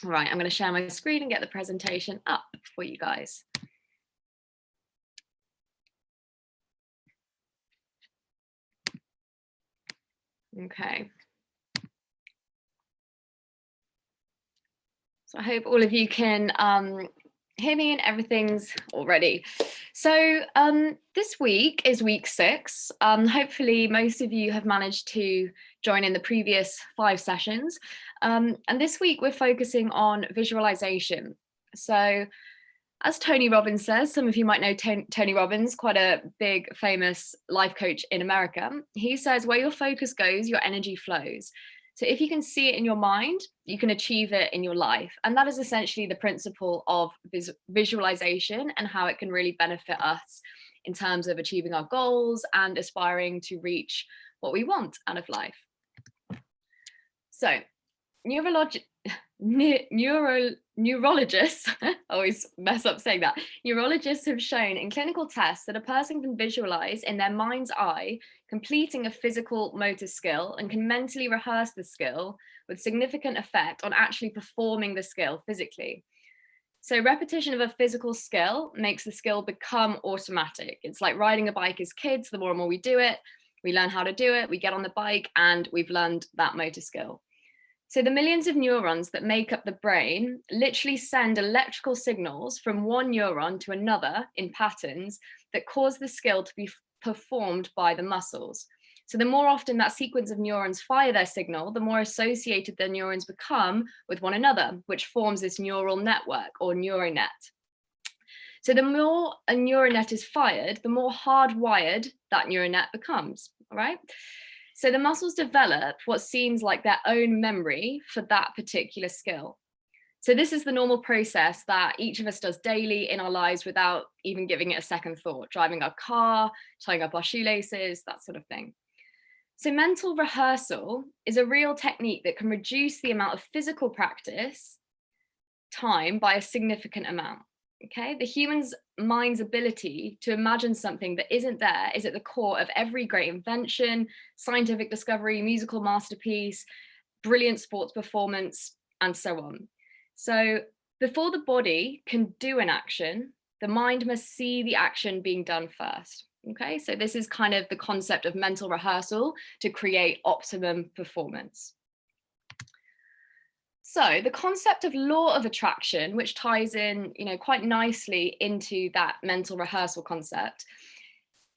All right, I'm going to share my screen and get the presentation up for you guys. Okay. So I hope all of you can hear me and everything's all ready. So this week is week 6. Hopefully most of you have managed to join in the previous 5 sessions. And this week we're focusing on visualization. So as Tony Robbins says, some of you might know Tony Robbins, quite a big famous life coach in America. He says, where your focus goes, your energy flows. So if you can see it in your mind, you can achieve it in your life. And that is essentially the principle of visualization and how it can really benefit us in terms of achieving our goals and aspiring to reach what we want out of life. So neurologists, I always mess up saying that, neurologists have shown in clinical tests that a person can visualize in their mind's eye completing a physical motor skill and can mentally rehearse the skill with significant effect on actually performing the skill physically. So repetition of a physical skill makes the skill become automatic. It's like riding a bike as kids. The more and more we do it, we learn how to do it, we get on the bike and we've learned that motor skill. So the millions of neurons that make up the brain literally send electrical signals from one neuron to another in patterns that cause the skill to be performed by the muscles. So the more often that sequence of neurons fire their signal, the more associated the neurons become with one another, which forms this neural network or neuronet. So the more a neuronet is fired, the more hardwired that neuronet becomes, all right? So the muscles develop what seems like their own memory for that particular skill. So this is the normal process that each of us does daily in our lives without even giving it a second thought, driving our car, tying up our shoelaces, that sort of thing. So mental rehearsal is a real technique that can reduce the amount of physical practice time by a significant amount. Okay, the human's mind's ability to imagine something that isn't there is at the core of every great invention, scientific discovery, musical masterpiece, brilliant sports performance, and so on. So before the body can do an action, the mind must see the action being done first. Okay, so this is kind of the concept of mental rehearsal to create optimum performance. So the concept of law of attraction, which ties in, quite nicely into that mental rehearsal concept,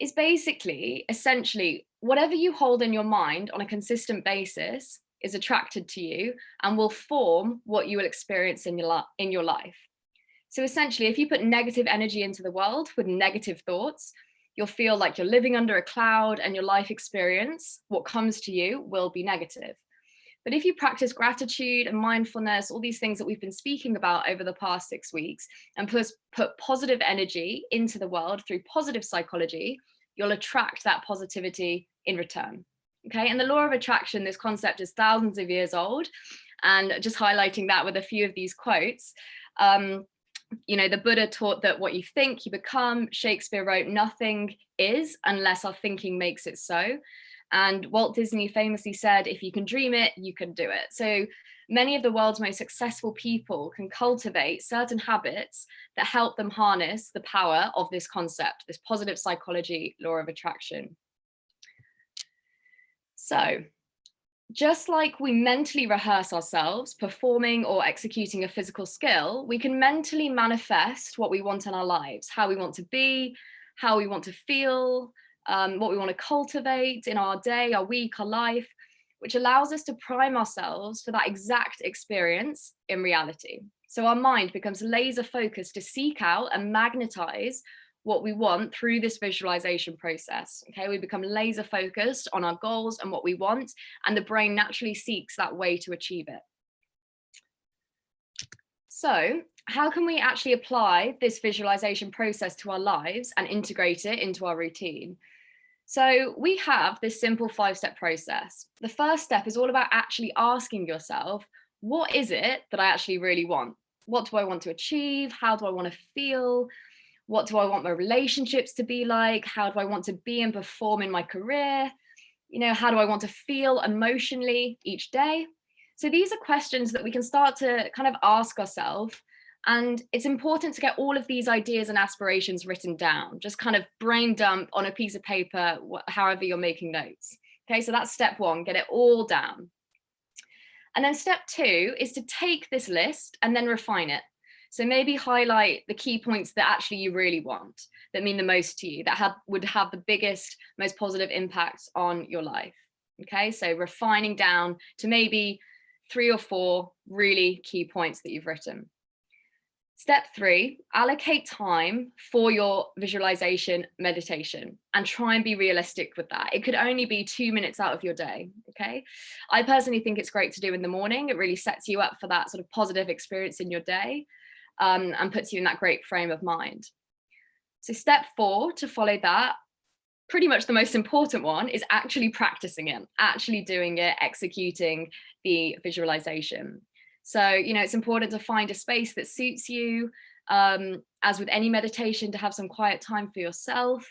is basically, essentially, whatever you hold in your mind on a consistent basis is attracted to you and will form what you will experience in your life. So essentially, if you put negative energy into the world with negative thoughts, you'll feel like you're living under a cloud and your life experience, what comes to you, will be negative. But if you practice gratitude and mindfulness, all these things that we've been speaking about over the past 6 weeks, and put positive energy into the world through positive psychology, you'll attract that positivity in return. Okay, and the law of attraction, this concept is thousands of years old, and just highlighting that with a few of these quotes. The Buddha taught that what you think, you become. Shakespeare wrote, nothing is unless our thinking makes it so. And Walt Disney famously said, if you can dream it, you can do it. So many of the world's most successful people can cultivate certain habits that help them harness the power of this concept, this positive psychology, law of attraction. So just like we mentally rehearse ourselves performing or executing a physical skill, we can mentally manifest what we want in our lives, how we want to be, how we want to feel, what we want to cultivate in our day, our week, our life, which allows us to prime ourselves for that exact experience in reality. So our mind becomes laser focused to seek out and magnetize what we want through this visualization process. Okay, we become laser focused on our goals and what we want, and the brain naturally seeks that way to achieve it. So how can we actually apply this visualization process to our lives and integrate it into our routine? So we have this simple 5-step process. The first step is all about actually asking yourself, what is it that I actually really want? What do I want to achieve? How do I want to feel? What do I want my relationships to be like? How do I want to be and perform in my career? How do I want to feel emotionally each day? So these are questions that we can start to kind of ask ourselves. And it's important to get all of these ideas and aspirations written down, just kind of brain dump on a piece of paper, however you're making notes. Okay, so that's step one, get it all down. And then step two is to take this list and then refine it. So maybe highlight the key points that actually you really want, that mean the most to you, that would have the biggest, most positive impact on your life. Okay, so refining down to maybe 3 or 4 really key points that you've written. Step 3, allocate time for your visualization meditation and try and be realistic with that. It could only be 2 minutes out of your day, okay? I personally think it's great to do in the morning. It really sets you up for that sort of positive experience in your day, and puts you in that great frame of mind. So step 4, to follow that, pretty much the most important one, is actually practicing it, actually doing it, executing the visualization. So, it's important to find a space that suits you, as with any meditation, to have some quiet time for yourself.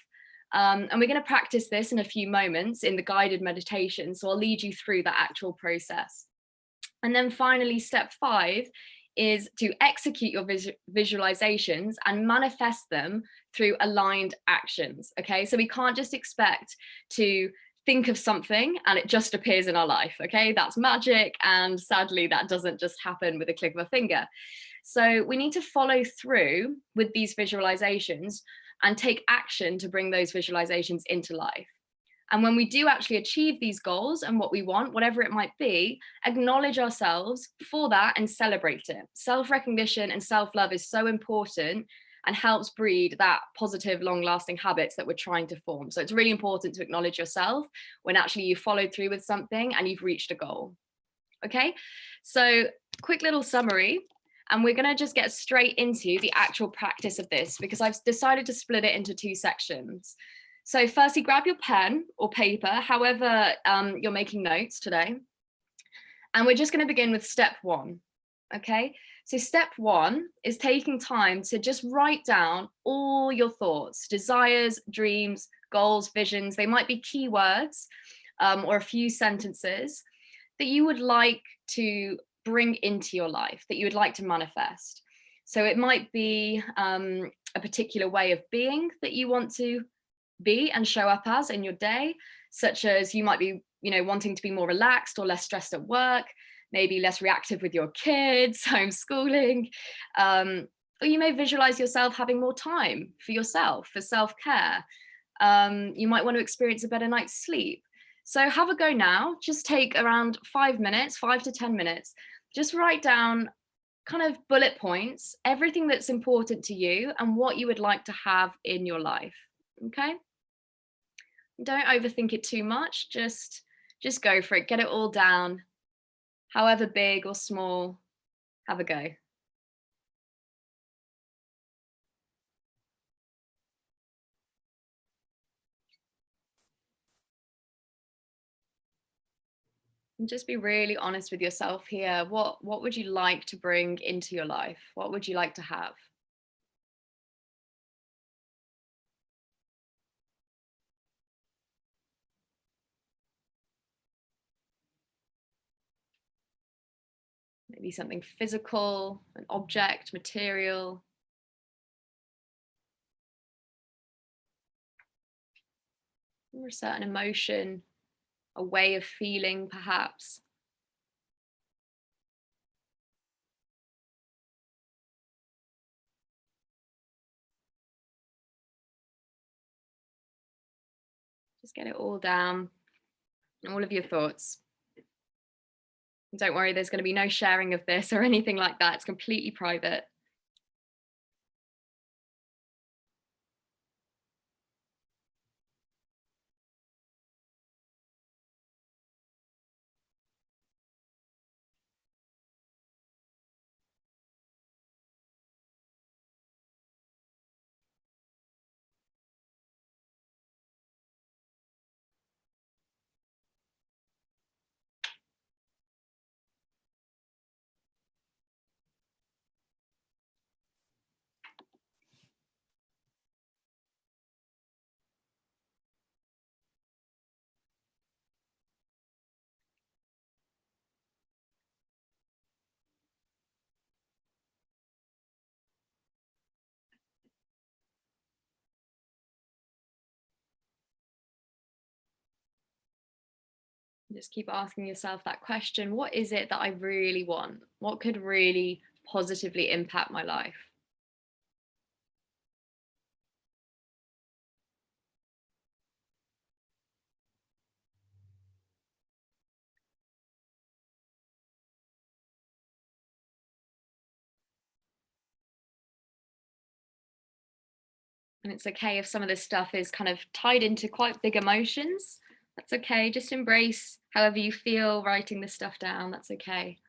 And we're going to practice this in a few moments in the guided meditation. So I'll lead you through that actual process. And then finally, step 5 is to execute your visualizations and manifest them through aligned actions. Okay, so we can't just expect to think of something and it just appears in our life. Okay, that's magic, and sadly that doesn't just happen with a click of a finger. So we need to follow through with these visualizations and take action to bring those visualizations into life. And when we do actually achieve these goals and what we want, whatever it might be, acknowledge ourselves for that and celebrate it. Self-recognition and self-love is so important and helps breed that positive, long-lasting habits that we're trying to form. So it's really important to acknowledge yourself when actually you followed through with something and you've reached a goal. Okay, so quick little summary. And we're going to just get straight into the actual practice of this because I've decided to split it into 2 sections. So firstly, grab your pen or paper, however you're making notes today. And we're just going to begin with step 1. Okay, so step 1 is taking time to just write down all your thoughts, desires, dreams, goals, visions. They might be keywords or a few sentences that you would like to bring into your life, that you would like to manifest. So it might be a particular way of being that you want to be and show up as in your day, such as you might be, wanting to be more relaxed or less stressed at work, maybe less reactive with your kids, homeschooling, or you may visualize yourself having more time for yourself, for self-care. You might want to experience a better night's sleep. So have a go now. Just take around 5 minutes, 5 to 10 minutes. Just write down kind of bullet points, everything that's important to you and what you would like to have in your life. Okay? Don't overthink it too much. Just go for it. Get it all down. However big or small, have a go. And just be really honest with yourself here. What would you like to bring into your life? What would you like to have? Maybe something physical, an object, material. Or a certain emotion, a way of feeling, perhaps. Just get it all down, all of your thoughts. Don't worry, there's going to be no sharing of this or anything like that. It's completely private. Just keep asking yourself that question. What is it that I really want? What could really positively impact my life? And it's okay if some of this stuff is kind of tied into quite big emotions. That's okay. Just embrace however you feel writing this stuff down. That's okay.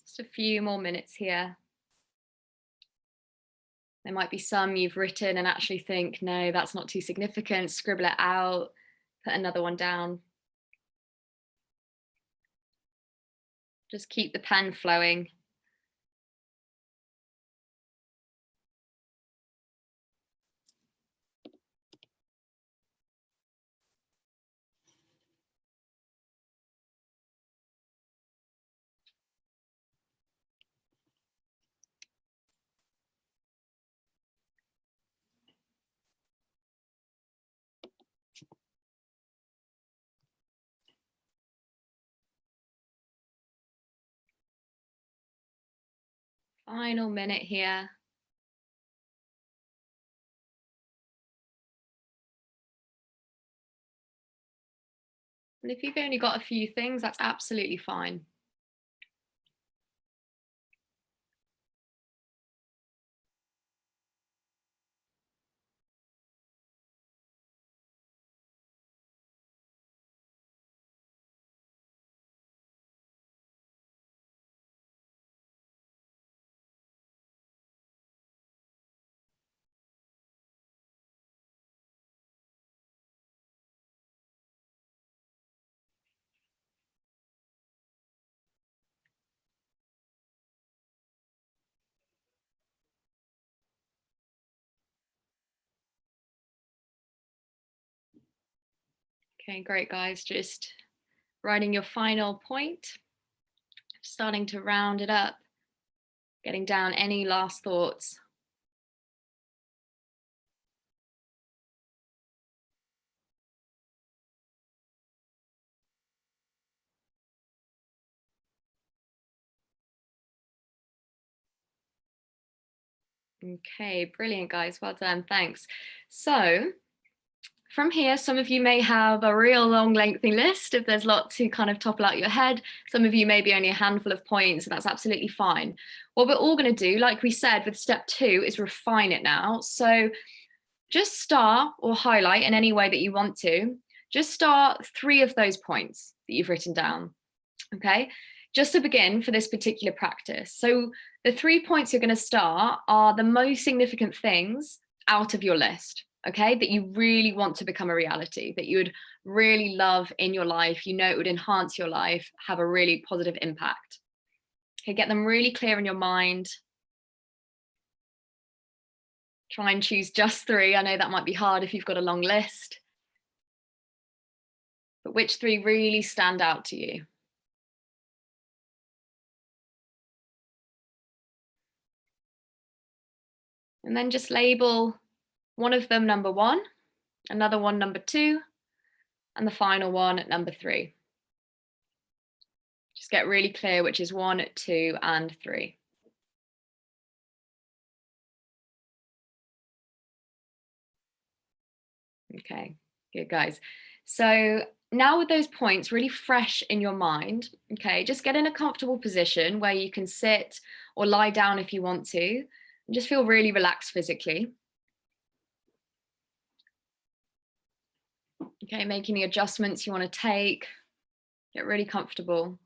Just a few more minutes here. There might be some you've written and actually think, no, that's not too significant. Scribble it out, put another one down. Just keep the pen flowing. Final minute here. And if you've only got a few things, that's absolutely fine. Okay, great, guys. Just writing your final point, starting to round it up, getting down any last thoughts. Okay, brilliant, guys. Well done. Thanks. So from here, some of you may have a real long, lengthy list if there's a lot to kind of topple out your head. Some of you maybe only a handful of points, and that's absolutely fine. What we're all going to do, like we said with step 2, is refine it now. So just star or highlight in any way that you want to. Just star 3 of those points that you've written down. Okay, just to begin for this particular practice. So the 3 points you're going to start are the most significant things out of your list, okay, that you really want to become a reality, that you would really love in your life, you know it would enhance your life, have a really positive impact. Okay, get them really clear in your mind. Try and choose just 3. I know that might be hard if you've got a long list, but which 3 really stand out to you? And then just label one of them number 1, another one number 2, and the final one at number 3. Just get really clear which is 1, 2, and 3. Okay, good, guys. So now with those points really fresh in your mind, okay, just get in a comfortable position where you can sit or lie down if you want to, and just feel really relaxed physically. Okay, make any adjustments you want to take, get really comfortable.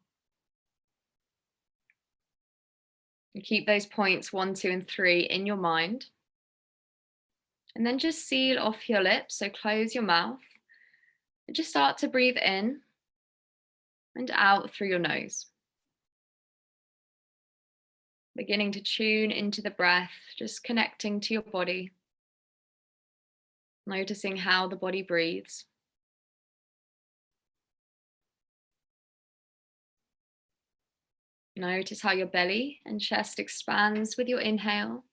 And keep those points 1, 2, and 3 in your mind. And then just seal off your lips, so close your mouth. And just start to breathe in and out through your nose. Beginning to tune into the breath, just connecting to your body. Noticing how the body breathes. Notice how your belly and chest expands with your inhale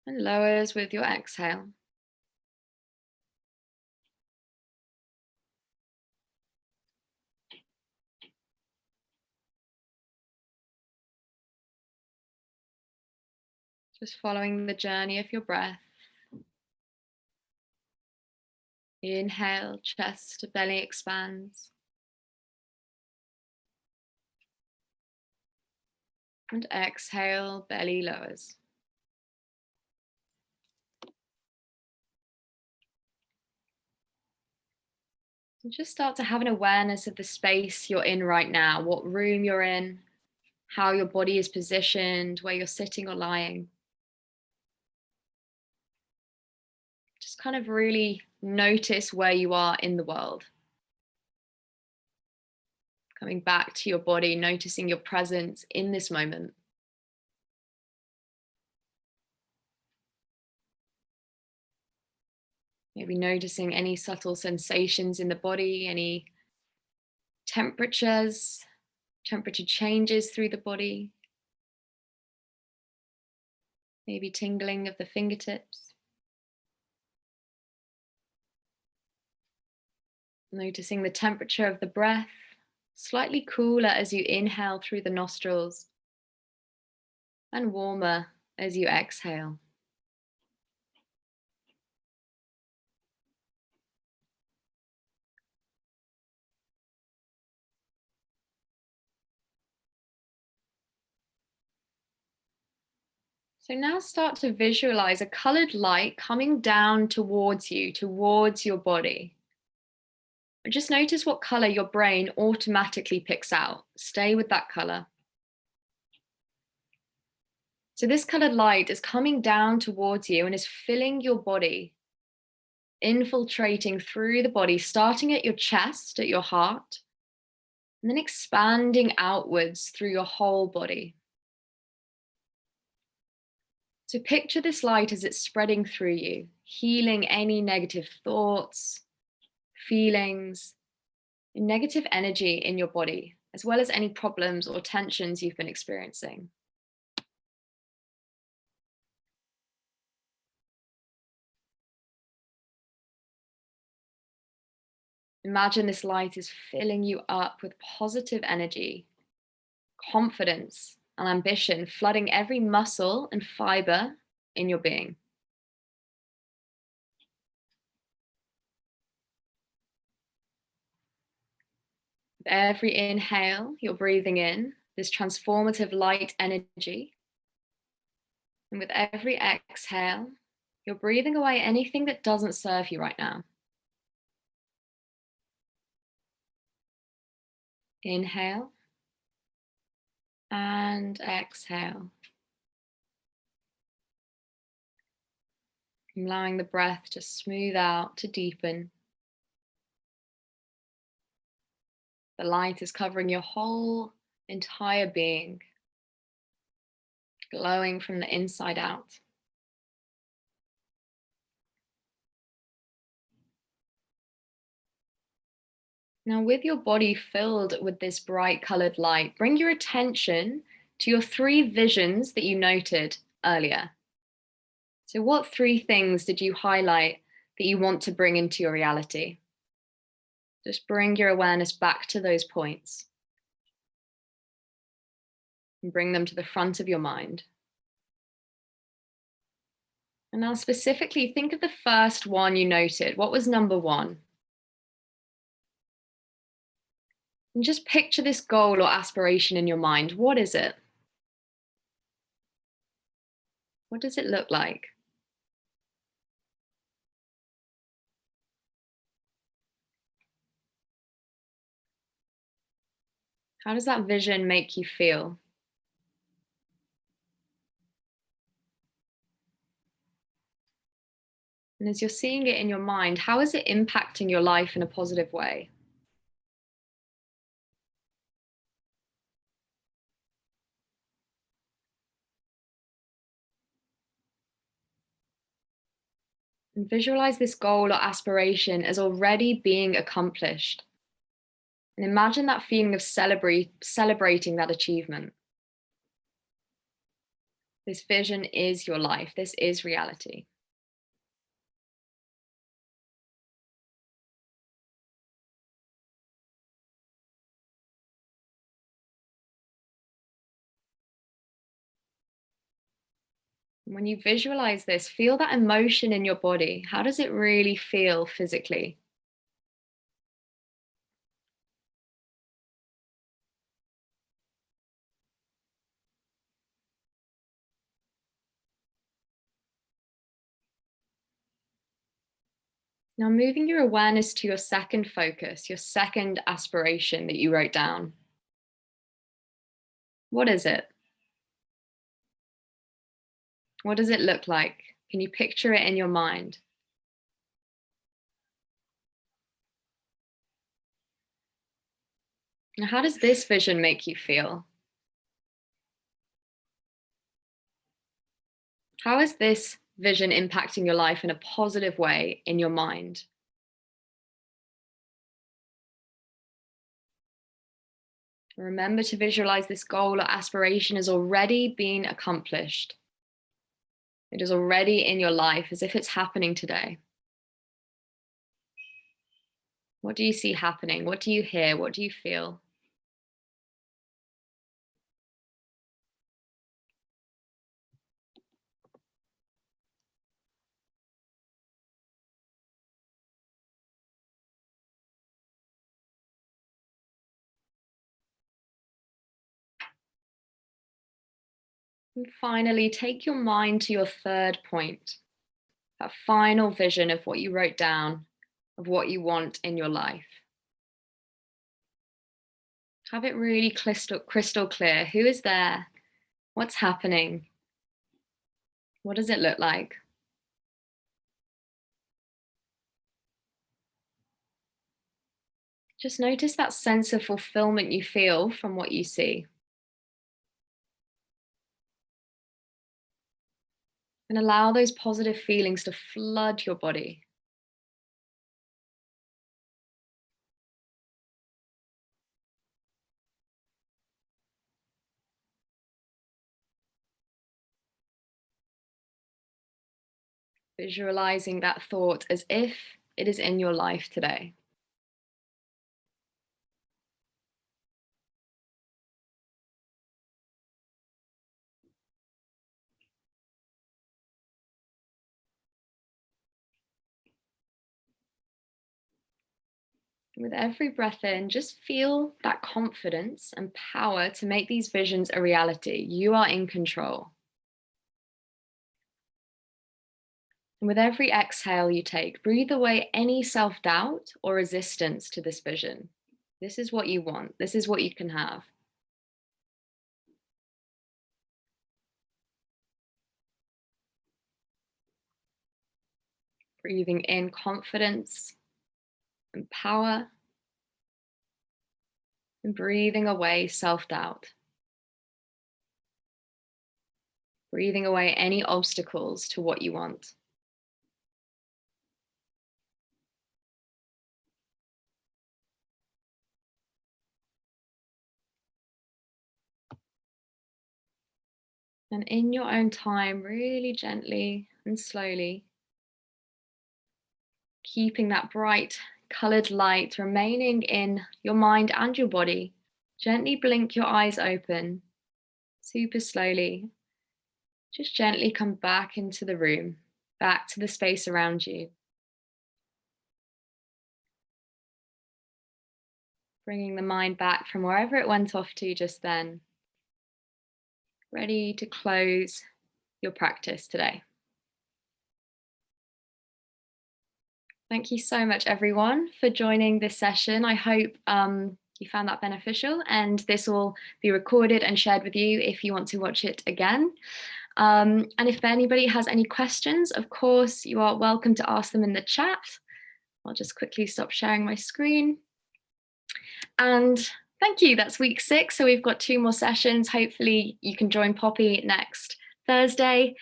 and lowers with your exhale. Just following the journey of your breath. Inhale, chest to belly expands. And exhale, belly lowers. And just start to have an awareness of the space you're in right now, what room you're in, how your body is positioned, where you're sitting or lying. Just kind of really notice where you are in the world. Coming back to your body, noticing your presence in this moment. Maybe noticing any subtle sensations in the body, any temperatures, temperature changes through the body. Maybe tingling of the fingertips. Noticing the temperature of the breath, slightly cooler as you inhale through the nostrils and warmer as you exhale. So now start to visualize a colored light coming down towards you, towards your body. Just notice what color your brain automatically picks out. Stay with that color. So this colored light is coming down towards you and is filling your body, infiltrating through the body, starting at your chest, at your heart, and then expanding outwards through your whole body. So picture this light as it's spreading through you, healing any negative thoughts, feelings, negative energy in your body, as well as any problems or tensions you've been experiencing. Imagine this light is filling you up with positive energy, confidence, and ambition, flooding every muscle and fiber in your being. With every inhale, you're breathing in this transformative light energy. And with every exhale, you're breathing away anything that doesn't serve you right now. Inhale and exhale. Allowing the breath to smooth out, to deepen. The light is covering your whole entire being, glowing from the inside out. Now, with your body filled with this bright colored light, bring your attention to your 3 visions that you noted earlier. So, what 3 things did you highlight that you want to bring into your reality? Just bring your awareness back to those points and bring them to the front of your mind. And now, specifically, think of the first one you noted. What was number 1? And just picture this goal or aspiration in your mind. What is it? What does it look like? How does that vision make you feel? And as you're seeing it in your mind, how is it impacting your life in a positive way? And visualize this goal or aspiration as already being accomplished. And imagine that feeling of celebrating that achievement. This vision is your life. This is reality. When you visualize this, feel that emotion in your body. How does it really feel physically? Now, moving your awareness to your second focus, your second aspiration that you wrote down. What is it? What does it look like? Can you picture it in your mind? Now, how does this vision make you feel? How is this vision impacting your life in a positive way in your mind? Remember to visualize this goal or aspiration as already being accomplished. It is already in your life as if it's happening today. What do you see happening? What do you hear? What do you feel? And finally, take your mind to your third point, that final vision of what you wrote down, of what you want in your life. Have it really crystal clear. Who is there? What's happening? What does it look like? Just notice that sense of fulfillment you feel from what you see. And allow those positive feelings to flood your body. Visualizing that thought as if it is in your life today. With every breath in, just feel that confidence and power to make these visions a reality. You are in control. And with every exhale you take, breathe away any self-doubt or resistance to this vision. This is what you want. This is what you can have. Breathing in confidence and power, and breathing away self-doubt. Breathing away any obstacles to what you want. And in your own time, really gently and slowly, keeping that bright colored light remaining in your mind and your body, gently blink your eyes open, super slowly. Just gently come back into the room, back to the space around you. Bringing the mind back from wherever it went off to just then. Ready to close your practice today. Thank you so much, everyone, for joining this session. I hope you found that beneficial, and this will be recorded and shared with you if you want to watch it again. And if anybody has any questions, of course, you are welcome to ask them in the chat. I'll just quickly stop sharing my screen. And thank you, that's week 6. So we've got 2 more sessions. Hopefully you can join Poppy next Thursday,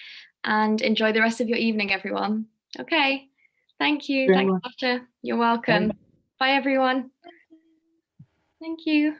and enjoy the rest of your evening, everyone. Okay, thank you. Thanks, Sasha. You're welcome. Bye, everyone. Thank you.